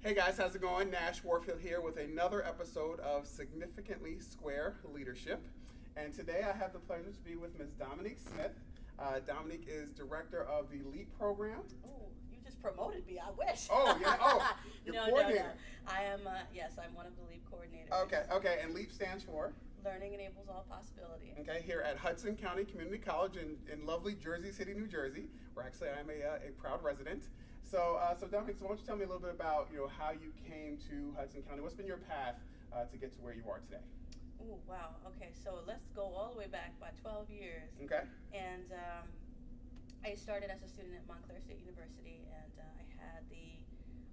Hey guys, how's it going? Nash Warfield here with another episode of Significantly Square Leadership. And today I have the pleasure to be with Ms. Dominique Smith. Dominique is director of the LEAP program. Oh, you just promoted me. I wish. Oh, yeah. Oh, you're coordinator. No. I am, yes, I'm one of the LEAP coordinators. Okay. And LEAP stands for? Learning Enables All Possibility. Okay, here at Hudson County Community College in lovely Jersey City, New Jersey, where actually I'm a proud resident. So Dominique, why don't you tell me a little bit about how you came to Hudson County? What's been your path to get to where you are today? Oh, wow. Okay, so let's go all the way back by 12 years. Okay. And I started as a student at Montclair State University, and I had the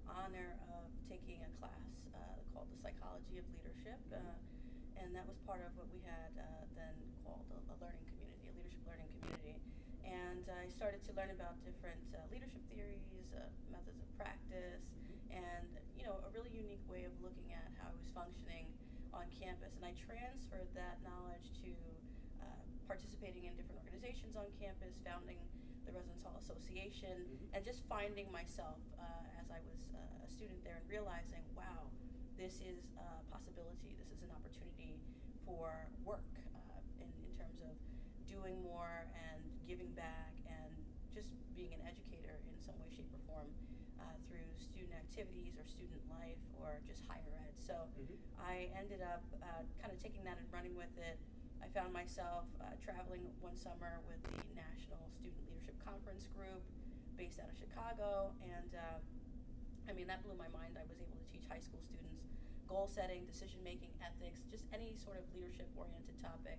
honor of taking a class called the Psychology of Leadership, and that was part of what we had then called a learning community, a leadership learning community. And I started to learn about different leadership theories, methods of practice, and a really unique way of looking at how I was functioning on campus. And I transferred that knowledge to participating in different organizations on campus, founding the Residence Hall Association, and just finding myself as I was a student there and realizing, wow, this is a possibility, this is an opportunity for work in terms of doing more and giving back and just being an educator in some way, shape, or form through student activities or student life or just higher ed. So I ended up kind of taking that and running with it. I found myself traveling one summer with the National Student Leadership Conference group based out of Chicago, and that blew my mind. I was able to teach high school students goal setting, decision making, ethics, just any sort of leadership oriented topic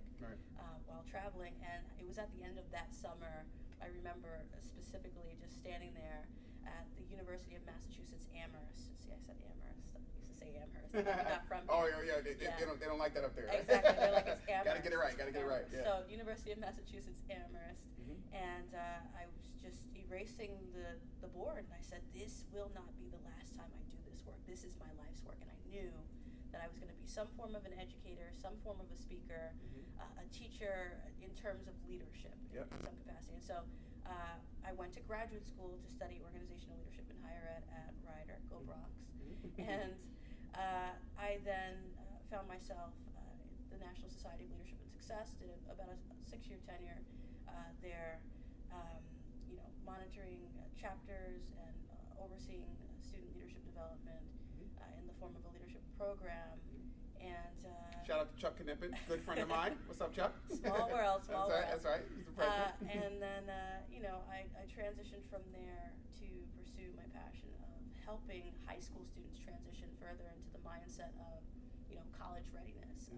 while traveling. And it was at the end of that summer, I remember specifically just standing there at the University of Massachusetts Amherst. See, I said Amherst. I used to say Amherst. Not from Oh yeah, they don't like that up there. Exactly, they're like, it's Amherst. Gotta get it right. Yeah. So University of Massachusetts Amherst, and I was just erasing the board, and I said, this will not be the last time I do this work. This is my life's work, and I knew that I was going to be some form of an educator, some form of a speaker, a teacher in terms of leadership in some capacity. And so I went to graduate school to study organizational leadership in higher ed at Rider, go Bronx. And I then found myself the National Society of Leadership and Success, did about a 6-year tenure there, monitoring chapters and overseeing student leadership development in the form of a leadership program. And shout out to Chuck Knippen, good friend of mine. What's up, Chuck? Small world. That's right. He's the president. And then I transitioned from there to pursue my passion of helping high school students transition further into the mindset of college readiness.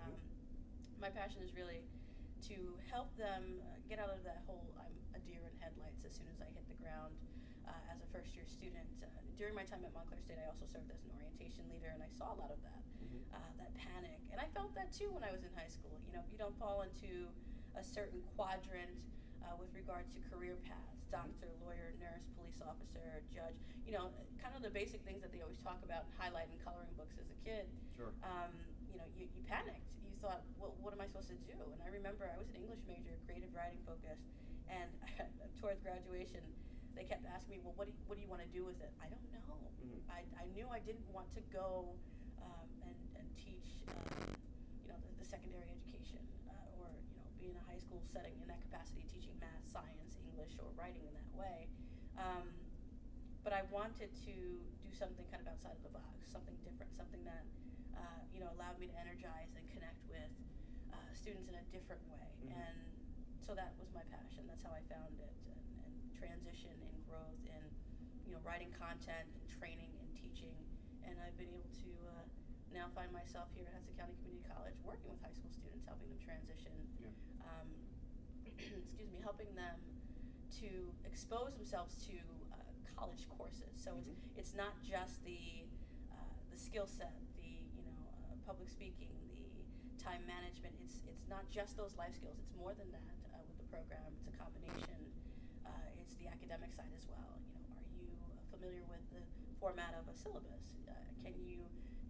My passion is really to help them get out of that whole I'm a deer in headlights as soon as I hit the ground as a first-year student. During my time at Montclair State, I also served as an orientation leader, and I saw a lot of that, that panic. And I felt that too when I was in high school. You don't fall into a certain quadrant with regard to career paths, doctor, lawyer, nurse, police officer, judge, kind of the basic things that they always talk about and highlight in coloring books as a kid. Sure. You panicked. You thought, well, what am I supposed to do? And I remember I was an English major, creative writing focused, and towards graduation, they kept asking me, well, what do you want to do with it? I don't know. I knew I didn't want to go and teach, the secondary education or, be in a high school setting in that capacity, teaching math, science, English, or writing in that way. But I wanted to do something kind of outside of the box, something different, something that, allowed me to energize and connect with students in a different way. And so that was my passion. That's how I found it, and transition and growth and, writing content and training and teaching. And I've been able to now find myself here at Hudson County Community College working with high school students, helping them transition, helping them to expose themselves to college courses. So it's not just the skill set, public speaking, the time management. It's not just those life skills. It's more than that with the program. It's a combination. It's the academic side as well. Are you familiar with the format of a syllabus? Can you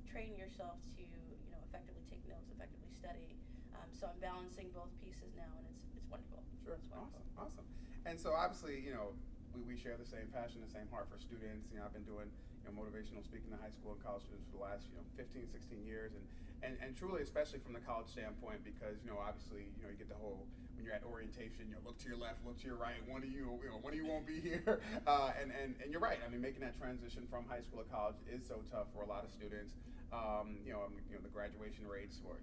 train yourself to effectively take notes, effectively study? So I'm balancing both pieces now, and it's wonderful. Sure. It's wonderful. Awesome. And so obviously, we share the same passion, the same heart for students. I've been doing motivational speaking to high school and college students for the last 15, 16 years, and truly, especially from the college standpoint, because obviously you get the whole, when you're at orientation, look to your left, look to your right, one of you won't be here, and you're right. I mean, making that transition from high school to college is so tough for a lot of students. The graduation rates, or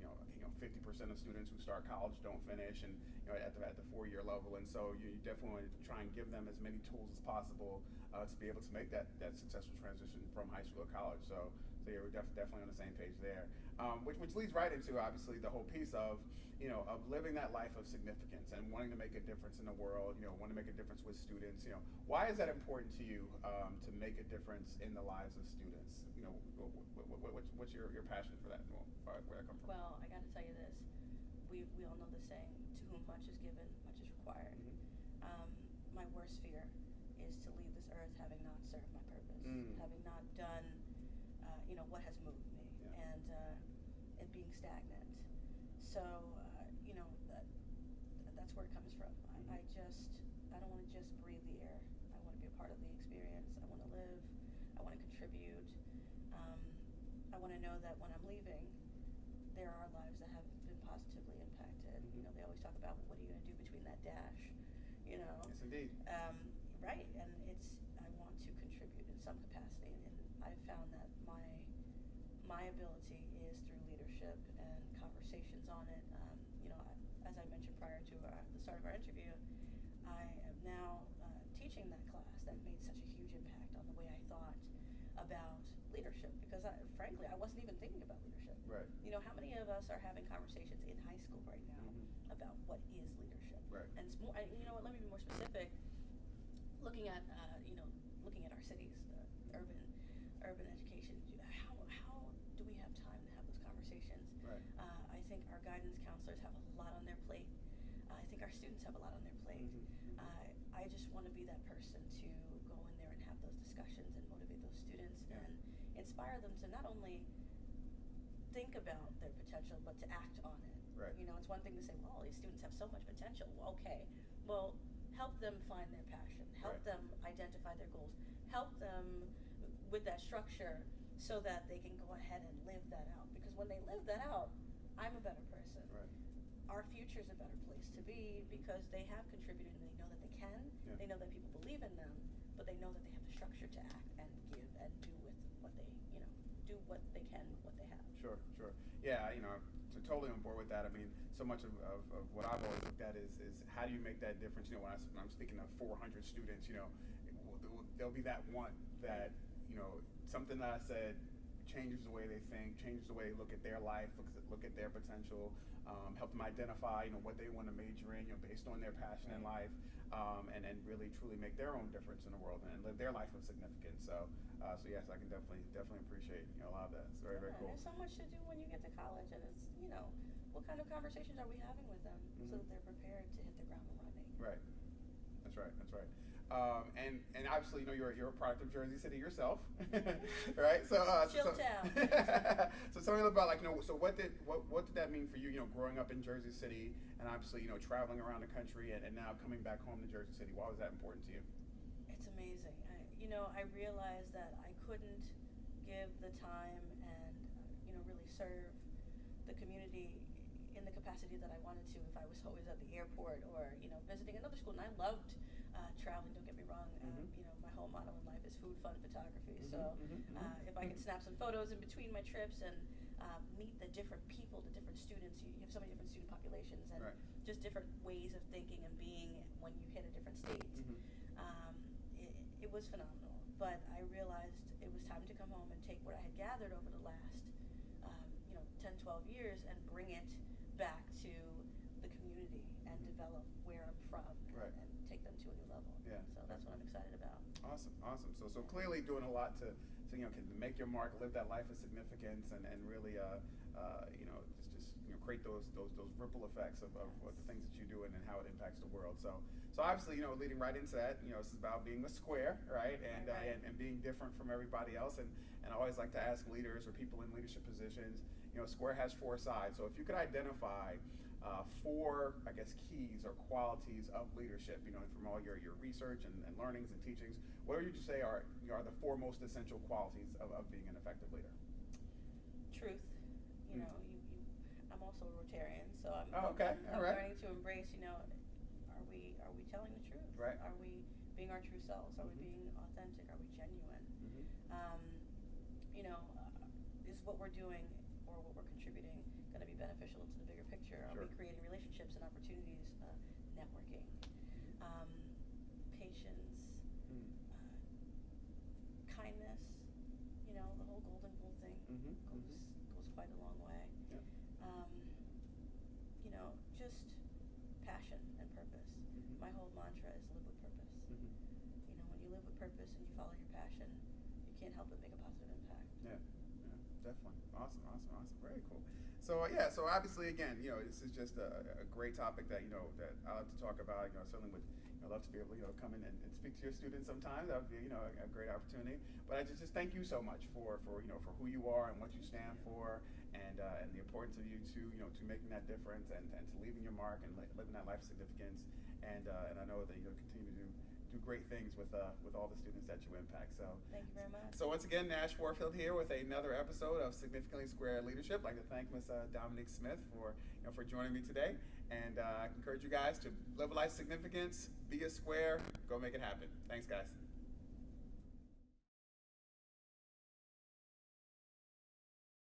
50% of students who start college don't finish, and at the 4-year level, and so you definitely want to try and give them as many tools as possible to be able to make that successful transition from high school to college. So yeah, we're definitely on the same page there. Which leads right into obviously the whole piece of of living that life of significance and wanting to make a difference in the world. Want to make a difference with students. Why is that important to you to make a difference in the lives of students? What's your passion for that? Where that come from? Well, I got to tell you this. We all know the saying: to whom much is given, much is required. My worst fear is to leave this earth having not served my purpose, having not done what has moved me, and being stagnant. So that's where it comes from. I don't want to just breathe the air. I want to be a part of the experience. I want to live. I want to contribute. I want to know that when I'm leaving, there are lives that have been positively impacted. They always talk about, what are you going to do between that dash? Yes, indeed. Right, and I want to contribute in some capacity, and I've found that my ability is through leadership and conversations on it. As I mentioned prior to the start of our interview, I am now teaching that class that made such a huge impact on the way I thought about leadership, because frankly, I wasn't even thinking about leadership. Right. How many of us are having conversations in high school right now about what is leadership? Right. And it's more, let me be more specific. Looking at our cities, urban education. How do we have time to have those conversations? Right. I think our guidance counselors have a lot on their plate. I think our students have a lot on their plate. I just want to be that person to go in there and have those discussions and motivate those students and inspire them to not only think about their potential, but to act on it. Right. It's one thing to say, well, these students have so much potential. Okay, well, help them find their passion. Help them identify their goals. Help them with that structure so that they can go ahead and live that out. Because when they live that out, I'm a better person. Right. Our future's a better place to be because they have contributed and they know that they can. Yeah. They know that people believe in them, but they know that they have the structure to act and give and do with what they, do what they can with what they have. Sure. Yeah, so totally on board with that. I mean, so much of what I've always looked at is how do you make that difference? When I'm speaking of 400 students, there'll be that one that, something that I said changes the way they think, changes the way they look at their life, look at their potential, help them identify, what they want to major in, based on their passion in life, and really truly make their own difference in the world and live their life of significance. So yes, I can definitely appreciate a lot of that. It's very cool. There's so much to do when you get to college, and it's what kind of conversations are we having with them so that they're prepared to hit the ground running. Right. That's right. And obviously, you're a product of Jersey City yourself, right? So Chilltown. So tell me a little about so what did that mean for you? Growing up in Jersey City, and obviously traveling around the country, and now coming back home to Jersey City. Why was that important to you? It's amazing. I realized that I couldn't give the time and really serve the community in the capacity that I wanted to if I was always at the airport or visiting another school. And I loved traveling. Don't get me wrong. My whole motto in life is food, fun, photography. If I can snap some photos in between my trips and meet the different people, the different students, you have so many different student populations and just different ways of thinking and being when you hit a different state. It was phenomenal. But I realized it was time to come home and take what I had gathered over the last 10, 12 years and bring it back to the community and develop where I'm from and take them to a new level. Yeah. So that's what I'm excited about. Awesome. So clearly doing a lot to make your mark, live that life of significance, and really just create those ripple effects of what the things that you do and how it impacts the world. So obviously leading right into that, this is about being a square, right? And being different from everybody else. And I always like to ask leaders or people in leadership positions, square has 4 sides. So if you could identify 4, I guess, keys or qualities of leadership. From all your research and learnings and teachings, what would you say are the 4 most essential qualities of being an effective leader? Truth. I'm also a Rotarian, so I'm okay. I'm All right. learning to embrace. Are we telling the truth? Right. Are we being our true selves? Are we being authentic? Are we genuine? Is what we're doing or what we're contributing going to be beneficial to the bigger picture? Are Sure. we creating relationships and opportunities, networking, patience, kindness? The whole golden rule thing goes quite a long way. Yeah. Just passion and purpose. My whole mantra is live with purpose. When you live with purpose and you follow your passion, you can't help but make a positive impact. Yeah, definitely. Awesome. Very cool. So so obviously, again, this is just a great topic that that I love to talk about. Certainly would love to be able to come in and speak to your students sometimes. That would be a great opportunity. But I just thank you so much for who you are and what you stand for, and the importance of you to making that difference and to leaving your mark and living that life of significance. And I know that you'll continue to do great things with all the students that you impact. So thank you very much. So once again, Nash Warfield here with another episode of Significantly Square Leadership. I'd like to thank Ms. Dominique Smith for joining me today, and I encourage you guys to live a life of significance, be a square, go make it happen. Thanks, guys.